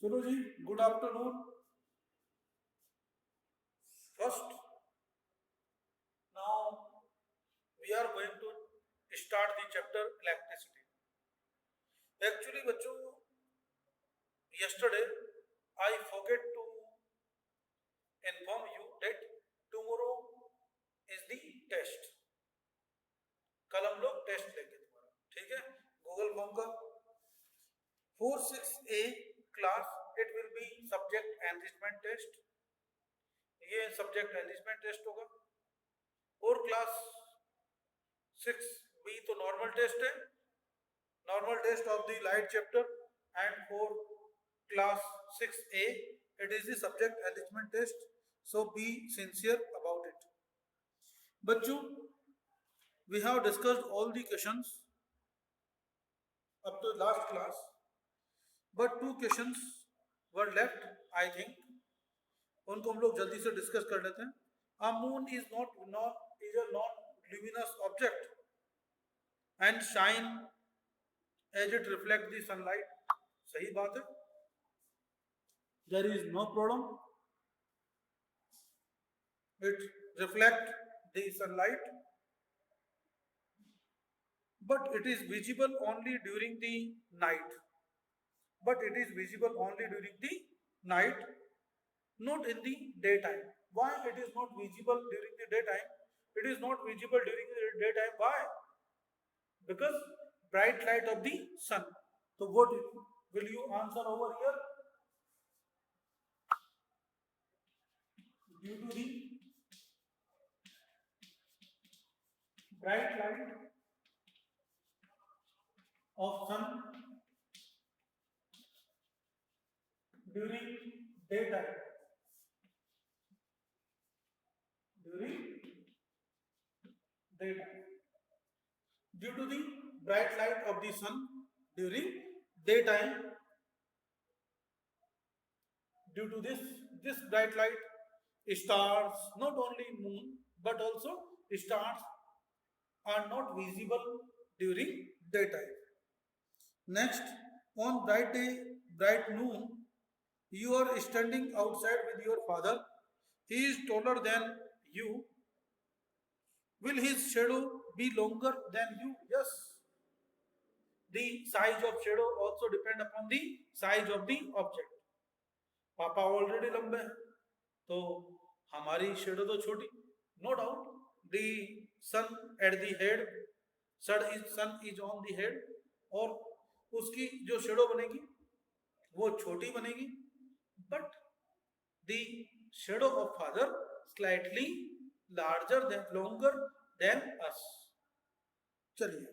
चलो जी, good afternoon. First, now we are going to start the chapter electricity. Actually, बच्चों, yesterday I forget to inform you that tomorrow is the test. कल हम लोग test लेंगे तुम्हारा, ठीक है? गूगल फॉर्म का 4-6A class it will be subject enrichment test. ये सब्जेक्ट एनरिचमेंट टेस्ट होगा. और क्लास 6B तो नॉर्मल टेस्ट है, normal test of the light chapter, and for class 6A it is the subject enrichment test, so be sincere about it. बच्चों, we have discussed all the questions up to last class, but 2 questions were left. I think उनको हम लोग जल्दी से discuss कर लेते हैं. A moon is a non-luminous object and shine as it reflects the sunlight. सही बात है. There is no problem. It reflects the sunlight, but it is visible only during the night. But it is visible only during the night, not in the daytime. Why it is not visible during the daytime? It is not visible during the daytime. Why? Because bright light of the sun. So what will you answer over here? Due to the bright light of sun during daytime. Due to the bright light of the sun during daytime, due to this bright light, stars, not only moon but also stars, are not visible during daytime. Next, on bright day, bright noon, you are standing outside with your father. He is taller than you. Will his shadow be longer than you? Yes. The size of shadow also depend upon the size of the object. पापा already लंबे हैं, तो हमारी shadow तो छोटी. No doubt the sun at the head, sun is on the head, और उसकी जो शेडो बनेगी वो छोटी बनेगी. But the shadow of father slightly larger than longer than us. चलिए,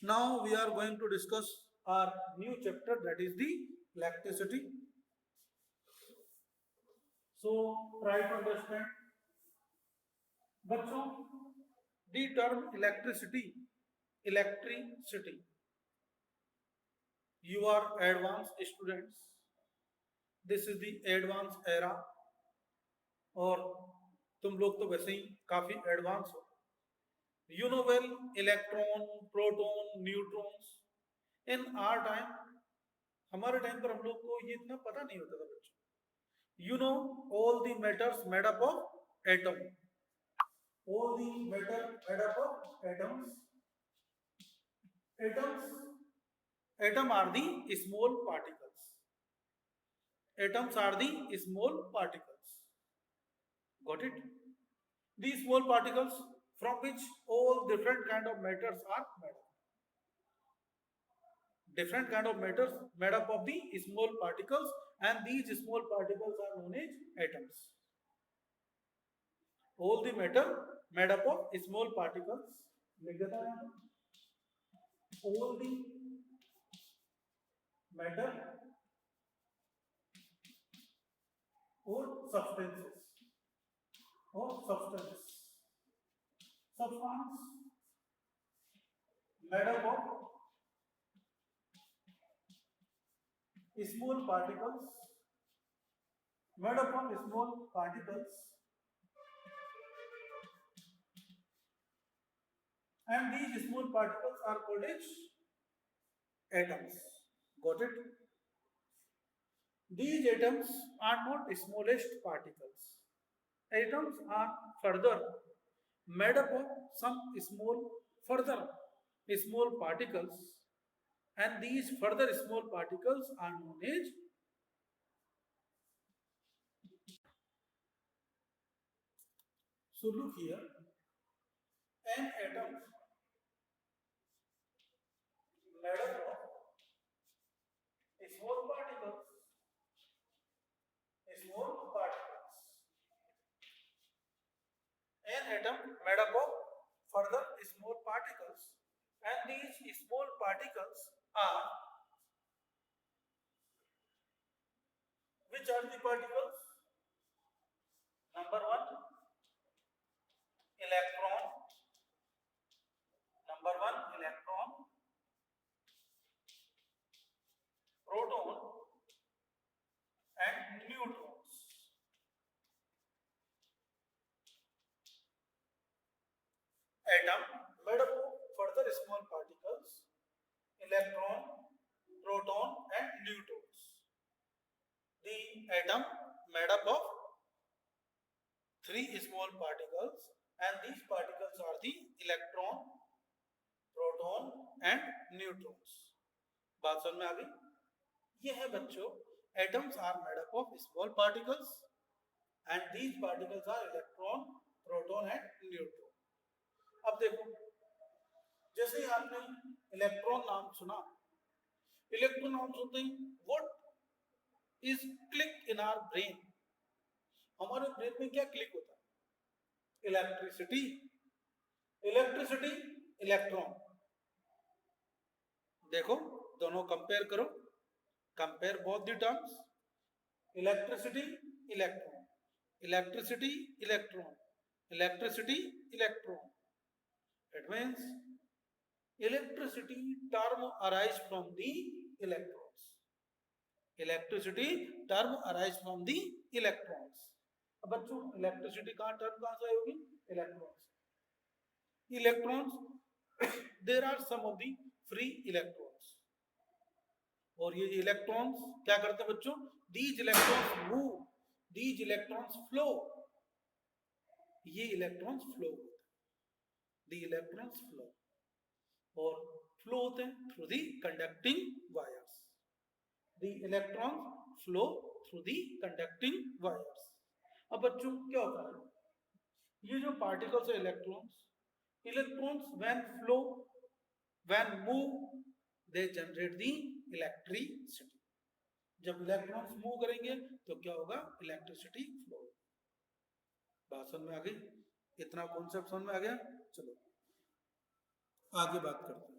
now we are going to discuss our new chapter, that is the electricity. So try to understand. बच्चों, the term electricity, you are advanced students, this is the advanced era, और तुम लोग तो वैसे ही काफी advance हो. You know well, electron, proton, neutrons. In our time, हमारे time पर हम लोग को ये इतना पता नहीं होता था बच्चों. You know all the matters made up of atom. All the matter made up of atoms. Atom are the small particles. Atoms are the small particles. Got it? These small particles from which all different kind of matters are made up. Different kind of matters made up of the small particles, and these small particles are known as atoms. All the matter made up of small particles. लिख देता है. All the matter or substance made up of small particles, and these small particles are called as atoms. Got it? These atoms are not smallest particles. Atoms are further made up of some further small particles, and these further small particles are known as. So look here, an atom made up of small particles, small particles. An atom made up of further small particles, and these small particles are, which are the particles? Number one, electron. Number one, electron, proton, and neutrons. Atom made up of further small particles, electron, proton, and neutrons. The atom made up of three small particles, and these particles are the electron, proton, and neutrons. बात समझ में आ गई? ये है बच्चों, atoms are made up of small particles, and these particles are electron, proton, and neutron. अब देखो, जैसे ही आपने इलेक्ट्रॉन नाम सुना, इलेक्ट्रॉन नाम सुनते ही what is click in our brain? हमारे ब्रेन में क्या क्लिक होता है? Electricity, electricity, electron. देखो, दोनों कंपेयर करो, compare both the terms. Electricity, electron, electricity, electron, electricity, electron. It means electricity term arise from the electrons. Electricity term arise from the electrons. अब बच्चों, इलेक्ट्रिसिटी का टर्म कहां से होगी? Electrons. Electrons, there are some of the free electrons. और ये electrons क्या करते हैं बच्चों? These electrons move, these electrons flow. ये इलेक्ट्रॉन्स फ्लो होते हैं, the electrons flow, और फ्लो होते हैं through the conducting wires. the electrons flow through the conducting wires. अब बच्चों क्या होता है? ये जो पार्टिकल्स है electrons, electrons when flow, when move, they generate the electricity. जब इलेक्ट्रॉन्स मूव करेंगे तो क्या होगा? Electricity flow. बात समझ में आ गई? इतना कॉन्सेप्ट समझ में आ गया? चलो आगे बात करते हैं.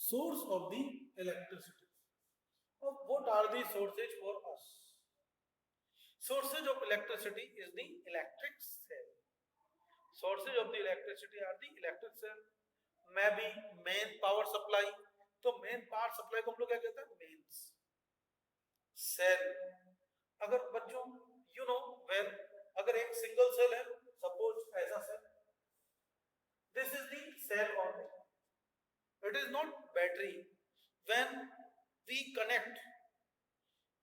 Source of the electricity. What are the sources for us? Sources of electricity is the electric cell. Sources of the electricity are the electric cell. Maybe main power supply. तो मेन पावर सप्लाई को हम लोग क्या कहते हैं? Mains. Cell, अगर बच्चों you know well, अगर एक सिंगल सेल है, सपोज ऐसा cell, this is the cell only. It is not battery. When we connect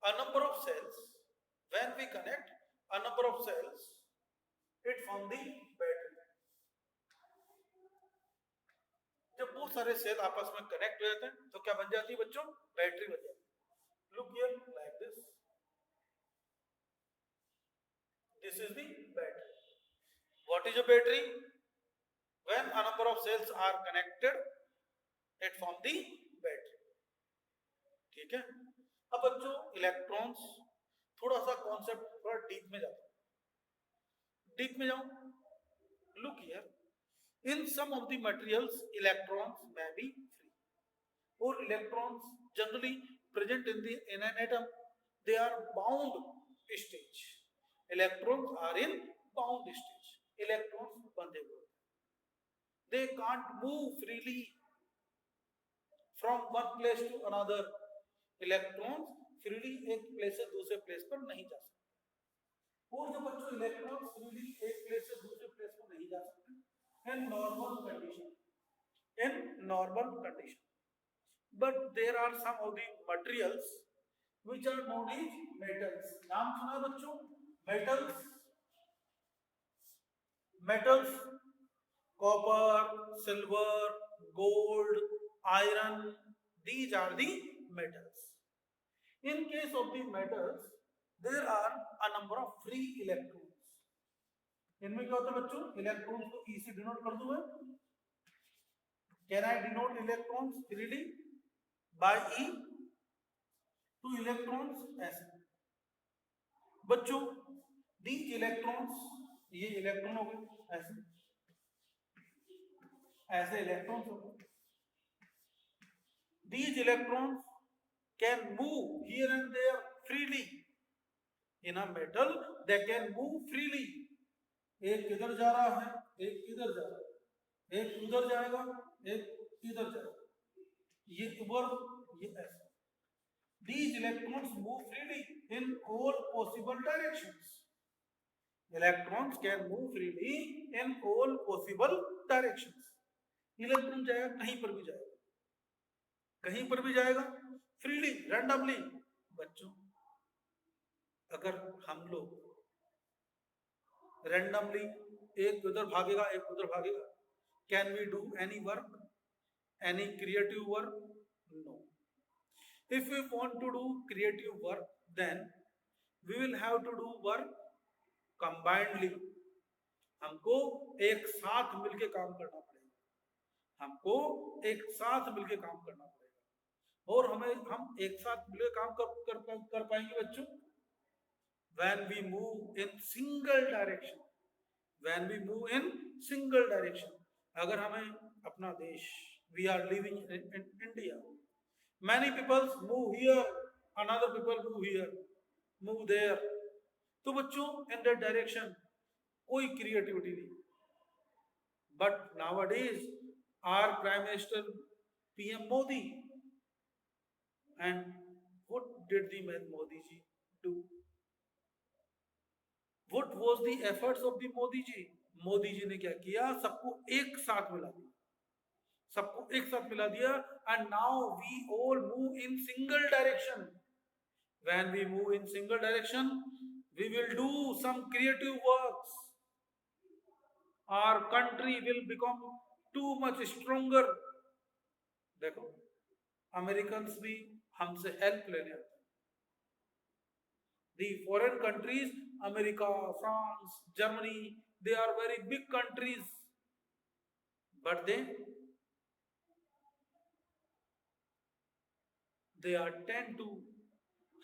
a number of cells, when we connect a number of cells, it form the battery. जब बहुत सारे cell आपस में connect हो जाते हैं तो क्या बन जाती है बच्चों? बैटरी बन जाती है. Look here like this. This is the battery. What is a battery? When a number of cells are connected, it form the battery. ठीक है. अब बच्चों इलेक्ट्रॉन्स, थोड़ा सा कॉन्सेप्ट थोड़ा डीप में जाता हूं. डीप में जाऊं. Look here, in some of the materials electrons may be free, or electrons generally present in an atom, they are bound stage. Electrons are in bound stage. Electrons बंधे हुए, they can't move freely from one place to another. Electrons freely एक place से दूसरे place पर नहीं जा सकते. और जो बच्चों इलेक्ट्रॉन्स फ्रीली एक प्लेस से दूसरे प्लेस पर नहीं जा सकते, in normal condition. In normal condition. But there are some of the materials which are known as metals. नाम सुना है बच्चों? Metals. Metals. Copper, silver, gold, iron. These are the metals. In case of the metals, there are a number of free electrons. इनमें क्या होता है बच्चों? Electrons को ई से डिनोट कर दूं मैं. Can I denote electrons freely by E? तो इलेक्ट्रॉन्स ऐसे. बच्चों, these electrons, ये इलेक्ट्रॉन हो गए ऐसे. ऐसे इलेक्ट्रॉन्स हो गए. These electrons can move here and there freely. In a metal, they can move freely. एक किधर जा रहा है, एक किधर जा रहा है, एक उधर जाएगा, एक इधर जाएगा. ये ऊपर, ये ऐसे. These electrons move freely in all possible directions. Electrons can move freely in all possible directions. Electron जाएगा कहीं पर भी जाएगा, कहीं पर भी जाएगा, फ्रीली, रैंडमली. बच्चों, अगर हम लोग रैंडमली एक उधर भागेगा एक उधर भागेगा, can we do any work, any creative work? No. If we want to do creative work, then we will have to do work combinedly. हमको एक साथ मिलके काम करना पड़ेगा. हमको एक साथ मिलके काम करना पड़ेगा. और हम एक साथ मिलके काम कर पाएंगे बच्चों when we move in single direction. When we move in single direction. अगर हमें अपना देश, we are living in India. Many people move here, another people move here, move there. तो बच्चों, in that direction कोई creativity नहीं. But nowadays, our Prime Minister PM Modi, and what did the man Modi ji do? What was the efforts of the Modi ji? Modi ji ने क्या किया? सबको एक साथ मिला दिया. सबको एक साथ मिला दिया. And now we all move in single direction. When we move in single direction, we will do some creative works. Our country will become too much stronger. देखो, अमेरिकन्स भी हमसे हेल्प लेने आते हैं. The foreign countries, America, France, Germany, they are very big countries, but they are tend to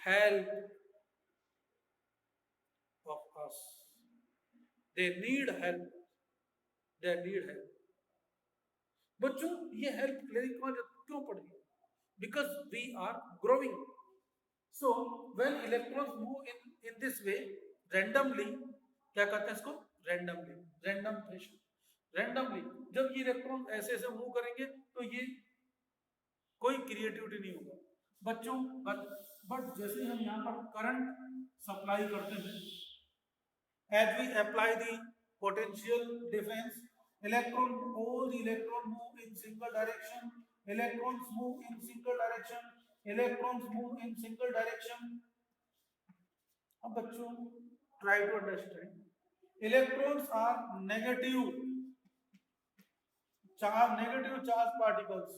help of us. They need help. They need help. बच्चों, ये help लेने की जरूरत क्यों पड़ रही है? Because we are growing. So when electrons move in this way randomly, क्या कहते हैं इसको? Randomly, random fashion. Randomly, जब ये इलेक्ट्रॉन ऐसे ऐसे मूव करेंगे तो ये कोई क्रिएटिविटी नहीं होगा बच्चों. बट जैसे हम यहाँ पर करंट सप्लाई करते हैं, as we apply the potential difference, all the electron move in single direction. Electrons move in single direction. Electrons move in single direction. अब बच्चों, try to understand. Electrons are negative charge particles.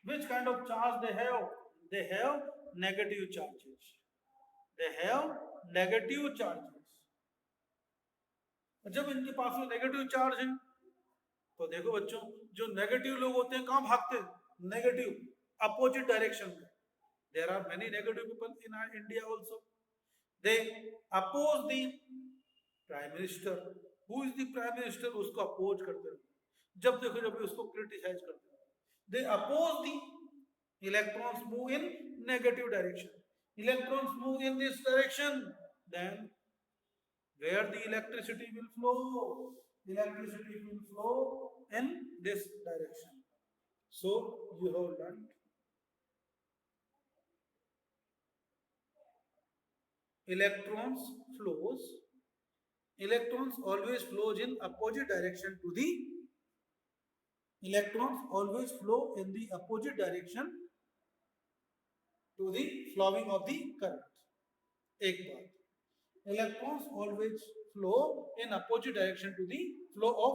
Which kind of charge they have? They have negative charges. They have negative charges. जब इनके पास में negative charge है तो देखो बच्चों, जो नेगेटिव लोग होते हैं कहां भागते हैं? नेगेटिव, अपोजिट डायरेक्शन में. There are many negative people in our India also. They oppose the prime minister. Who is the prime minister? उसको अपोज करते हैं. जब देखो जब उसको क्रिटिसाइज करते हैं. They oppose the electrons move in negative direction. Electrons move in this direction. Then where the electricity will flow? Electricity will flow in this direction. So you have learned electrons always flows in opposite direction to the Electrons always flow in the opposite direction to the flowing of the current। एक बात, electrons always flow in opposite direction to the flow of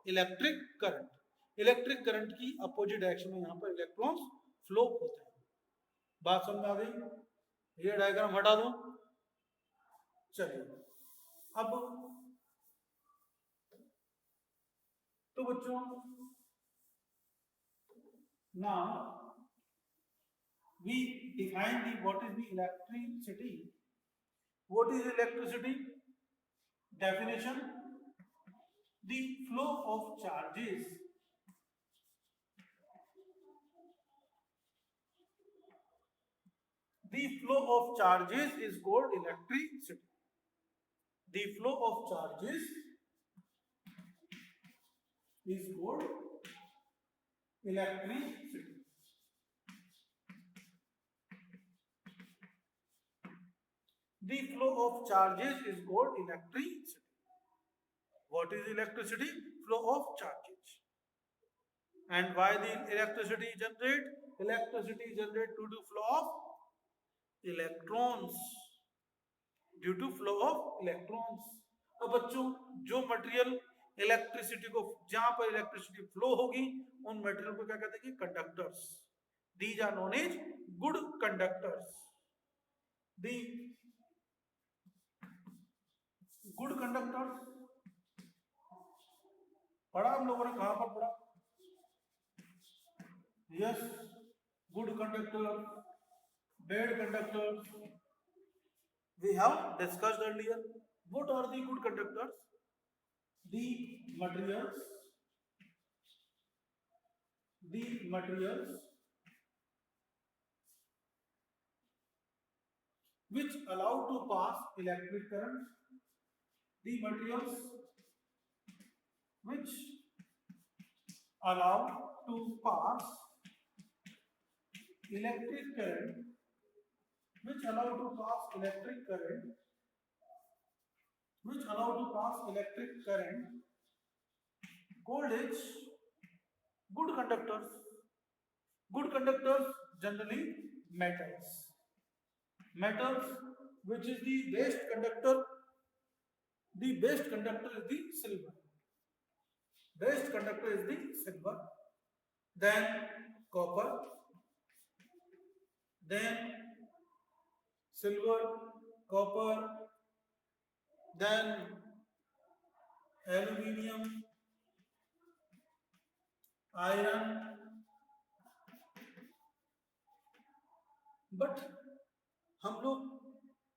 electric current। Electric current की opposite direction में यहाँ पर electrons flow होते हैं। बात समझ में आ गई? ये डायग्राम हटा दो। चलिए अब तो बच्चों now we define the what is the electricity। what is electricity? Definition: the flow of charges is called electricity। the flow of charges is called electricity। the flow of charges is called electricity। what is electricity? Flow of charges। and why the electricity generate? Electricity generate due to flow of electrons। Due to flow of electrons. अब बच्चों जो material electricity को, जहां पर electricity flow होगी उन material को क्या कहते हैं? Conductors. These are known as good conductors. The good conductors पढ़ा हम लोगों ने, कहां पर पढ़ा? Yes, good conductor, bad conductors we have discussed earlier। what are the good conductors? the materials which allow to pass electric current। the materials which allow to pass electric current called as good conductors। good conductors generally metals which is the best conductor is the silver। then copper, then silver, copper, then aluminium, iron। But हम लोग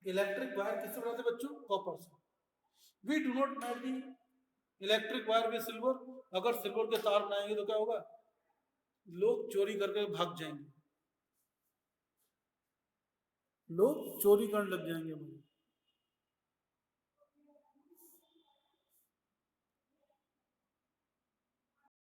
electric wire किससे बनाते बच्चों? Copper से। We do not make the electric wire with silver. अगर silver के तार बनाएंगे तो क्या होगा? लोग चोरी करके भाग जाएंगे, लोग चोरी करने लग जाएंगे।